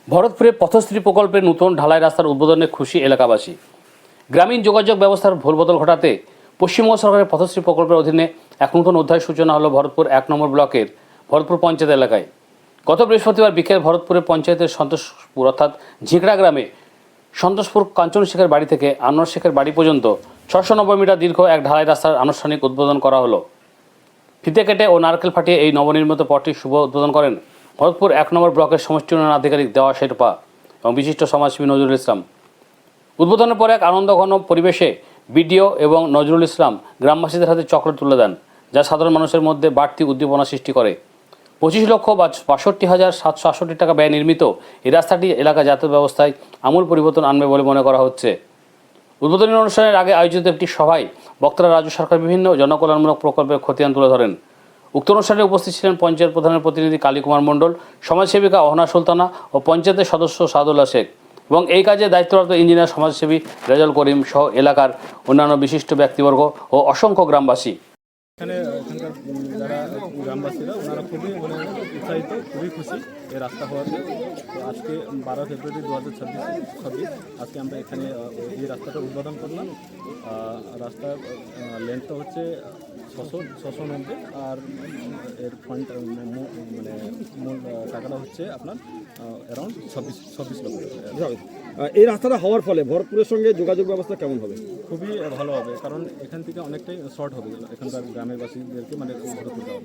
ভরতপুরে পথশ্রী প্রকল্পের নতুন ঢালাই রাস্তার উদ্বোধনে খুশি এলাকাবাসী। গ্রামীণ যোগাযোগ ব্যবস্থার ভুলবদল ঘটাতে পশ্চিমবঙ্গ সরকারের পথশ্রী প্রকল্পের অধীনে এক নতুন অধ্যায়ের সূচনা হলো ভরতপুর 1 নম্বর ব্লকের ভরতপুর পঞ্চায়েত এলাকায়। গত বৃহস্পতিবার বিকেল ভরতপুরের পঞ্চায়েতের সন্তোষপুর অর্থাৎ ঝিকড়া গ্রামে সন্তোষপুর কাঞ্চন শেখের বাড়ি থেকে আনোয়ার শেখের বাড়ি পর্যন্ত 690 মিটার দীর্ঘ এক ঢালাই রাস্তার আনুষ্ঠানিক উদ্বোধন করা হলো। ফিতে কেটে ও নারকেল ফাটিয়ে এই নবনির্মিত পথটির শুভ উদ্বোধন করেন ভরতপুর 1 নম্বর ব্লকের সমষ্টি উন্নয়ন আধিকারিক দেওয়া শেরপা এবং বিশিষ্ট সমাজসেবী নজরুল ইসলাম। উদ্বোধনের পর এক আনন্দঘন পরিবেশে বিডিও এবং নজরুল ইসলাম গ্রামবাসীদের হাতে চকলেট তুলে দেন, যা সাধারণ মানুষের মধ্যে বাড়তি উদ্দীপনা সৃষ্টি করে। 25,62,768 টাকা ব্যয় নির্মিত এই রাস্তাটি এলাকা যাতায়াত ব্যবস্থায় আমূল পরিবর্তন আনবে বলে মনে করা হচ্ছে। উদ্বোধনী অনুষ্ঠানের আগে আয়োজিত একটি সভায় বক্তারা রাজ্য সরকার বিভিন্ন জনকল্যাণমূলক প্রকল্পের খতিয়ান তুলে ধরেন। উক্ত অনুষ্ঠানে উপস্থিত ছিলেন পঞ্চায়েত প্রধানের প্রতিনিধি কালী কুমার মণ্ডল, সমাজসেবিকা অহনা সুলতানা ও পঞ্চায়েতের সদস্য সাদুল্লাহ শেখ এবং এই কাজে দায়িত্বরত ইঞ্জিনিয়ার সমাজসেবী রেজাল করিম সহ এলাকার অন্যান্য বিশিষ্ট ব্যক্তিবর্গ ও অসংখ্য গ্রামবাসী। এখানকার যারা গ্রামবাসীরা ওনারা খুবই উৎসাহিত, খুবই খুশি এই রাস্তা হওয়াতে। তো আজকে 12 ফেব্রুয়ারি 2026 আজকে আমরা এখানে এই রাস্তাটা উদ্বোধন করলাম। রাস্তার লেন্থটা হচ্ছে 690 আর এর ফান্ড মূল টাকাটা হচ্ছে আপনার অ্যারাউন্ড 26 লক্ষ। এই রাস্তাটা হওয়ার ফলে ভরতপুরের সঙ্গে যোগাযোগ ব্যবস্থা কেমন হবে? খুবই ভালো হবে, কারণ এখান থেকে অনেকটাই শর্ট হবে এখানকার গ্রামের বাসীদেরকে ভরতপুর যাওয়া।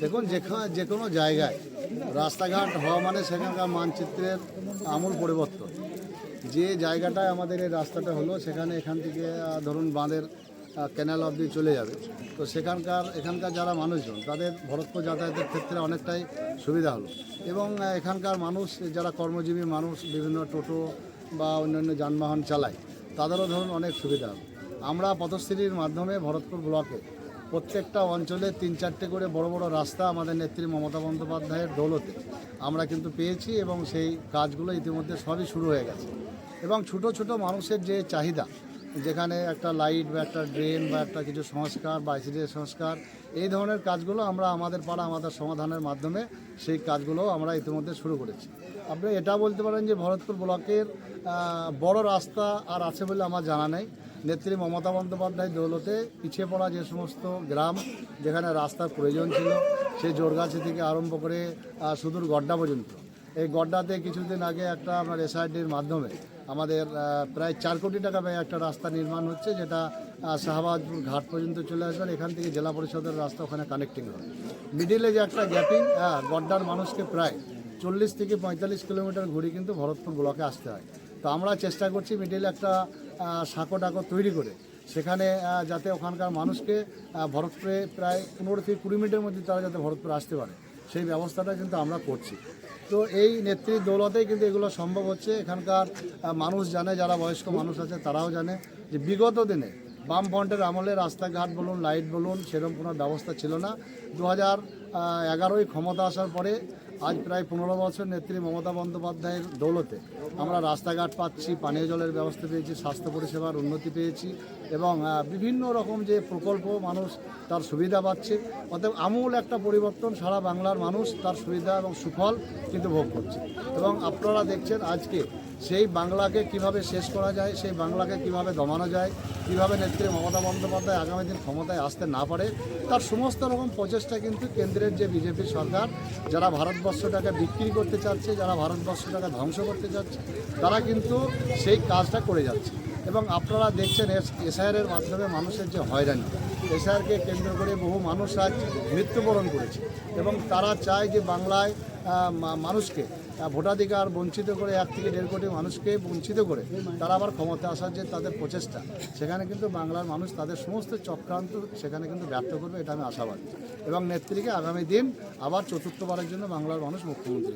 দেখুন, যে কোনো জায়গায় রাস্তাঘাট হওয়া মানে সেখানকার মানচিত্রের আমূল পরিবর্তন। যে জায়গাটায় আমাদের এই রাস্তাটা হলো সেখানে এখান থেকে ধরুন বাঁধের ক্যানাল অবধি চলে যাবে। তো এখানকার যারা মানুষজন তাদের ভরতপুর যাতায়াতের ক্ষেত্রে অনেকটাই সুবিধা হলো এবং এখানকার মানুষ যারা কর্মজীবী মানুষ বিভিন্ন টোটো বা অন্যান্য যানবাহন চালায় তাদেরও ধরুন অনেক সুবিধা হলো। আমরা পথশ্রীর মাধ্যমে ভরতপুর ব্লকে প্রত্যেকটা অঞ্চলে 3-4টে করে বড় বড় রাস্তা আমাদের নেত্রী মমতা বন্দ্যোপাধ্যায়ের দৌলতে আমরা কিন্তু পেয়েছি এবং সেই কাজগুলো ইতিমধ্যে সবই শুরু হয়ে গেছে। এবং ছোট ছোট মানুষের যে চাহিদা, যেখানে একটা লাইট বা একটা ড্রেন বা একটা কিছু সংস্কার বা আইসিডি সংস্কার, এই ধরনের কাজগুলো আমরা আমাদের পাড়া আমাদের সমাধানের মাধ্যমে সেই কাজগুলো আমরা ইতিমধ্যে শুরু করেছি। আপনি এটা বলতে পারেন যে ভরতপুর ব্লকের বড় রাস্তা আর আছে বলে আমার জানা নেই। নেত্রী মমতা বন্দ্যোপাধ্যায় দৌলতে পিছিয়ে পড়া যে সমস্ত গ্রাম যেখানে রাস্তার প্রয়োজন ছিল, সেই জোরগাছি থেকে আরম্ভ করে সুদূর গড্ডা পর্যন্ত, এই গড্ডাতে কিছুদিন আগে একটা আপনার এসআইডির মাধ্যমে আমাদের প্রায় 4 কোটি টাকা ব্যয় একটা রাস্তা নির্মাণ হচ্ছে, যেটা শাহবাজপুর ঘাট পর্যন্ত চলে আসবে। এখান থেকে জেলা পরিষদের রাস্তা ওখানে কানেক্টিং হবে। মিডিলে যে একটা গ্যাপিং, গড্ডার মানুষকে প্রায় 40 থেকে 45 কিলোমিটার ঘুরে কিন্তু ভরতপুর ব্লকে আসতে হয়। তো আমরা চেষ্টা করছি মিডিলে একটা সাঁকো ডাকো তৈরি করে সেখানে যাতে ওখানকার মানুষকে ভরতপুরে প্রায় 15 থেকে 20 মিনিটের মধ্যে তারা যাতে ভরতপুরে আসতে পারে, সেই ব্যবস্থাটা কিন্তু আমরা করছি। তো এই নেত্রীর দৌলতেই কিন্তু এগুলো সম্ভব হচ্ছে। এখানকার মানুষ জানে, যারা বয়স্ক মানুষ আছে তারাও জানে যে বিগত দিনে বামফ্রন্টের আমলে রাস্তাঘাট বলুন, লাইট বলুন, সেরকম কোনো ব্যবস্থা ছিল না। 2011 ক্ষমতা আসার পরে আজ প্রায় 15 বছর নেত্রী মমতা বন্দ্যোপাধ্যায়ের দৌলতে আমরা রাস্তাঘাট পাচ্ছি, পানীয় জলের ব্যবস্থা পেয়েছি, স্বাস্থ্য পরিষেবার উন্নতি পেয়েছি এবং বিভিন্ন রকম যে প্রকল্প মানুষ তার সুবিধা পাচ্ছে। অতএব আমূল একটা পরিবর্তন, সারা বাংলার মানুষ তার সুবিধা এবং সুফল কিন্তু ভোগ করছে। এবং আপনারা দেখছেন আজকে সেই বাংলাকে কিভাবে শেষ করা যায়, সেই বাংলাকে কিভাবে দমানো যায়, কিভাবে নেত্রী মমতা বন্দ্যোপাধ্যায় আগামী দিন ক্ষমতায় আসতে না পারে, তার সমস্ত রকম প্রচেষ্টা কিন্তু কেন্দ্রের যে বিজেপি সরকার, যারা ভারতবর্ষটাকে বিক্রি করতে চাচ্ছে, যারা ভারতবর্ষটাকে ধ্বংস করতে চাচ্ছে, তারা কিন্তু সেই কাজটা করে যাচ্ছে। এবং আপনারা দেখছেন এসআইআরের মাধ্যমে মানুষের যে হয়রানি, এসআইআরকে কেন্দ্র করে বহু মানুষ আজ মৃত্যুবরণ করেছে এবং তারা চায় যে বাংলায় মানুষকে ভোটাধিকার বঞ্চিত করে 1 থেকে 1.5 কোটি মানুষকে বঞ্চিত করে তারা আবার ক্ষমতা আসার যে তাদের প্রচেষ্টা, সেখানে কিন্তু বাংলার মানুষ তাদের সমস্ত চক্রান্ত সেখানে কিন্তু ব্যর্থ করবে, এটা আমি আশাবাদী। এবং নেত্রীকে আগামী দিন আবার 4র্থবারের জন্য বাংলার মানুষ মুখ্যমন্ত্রী।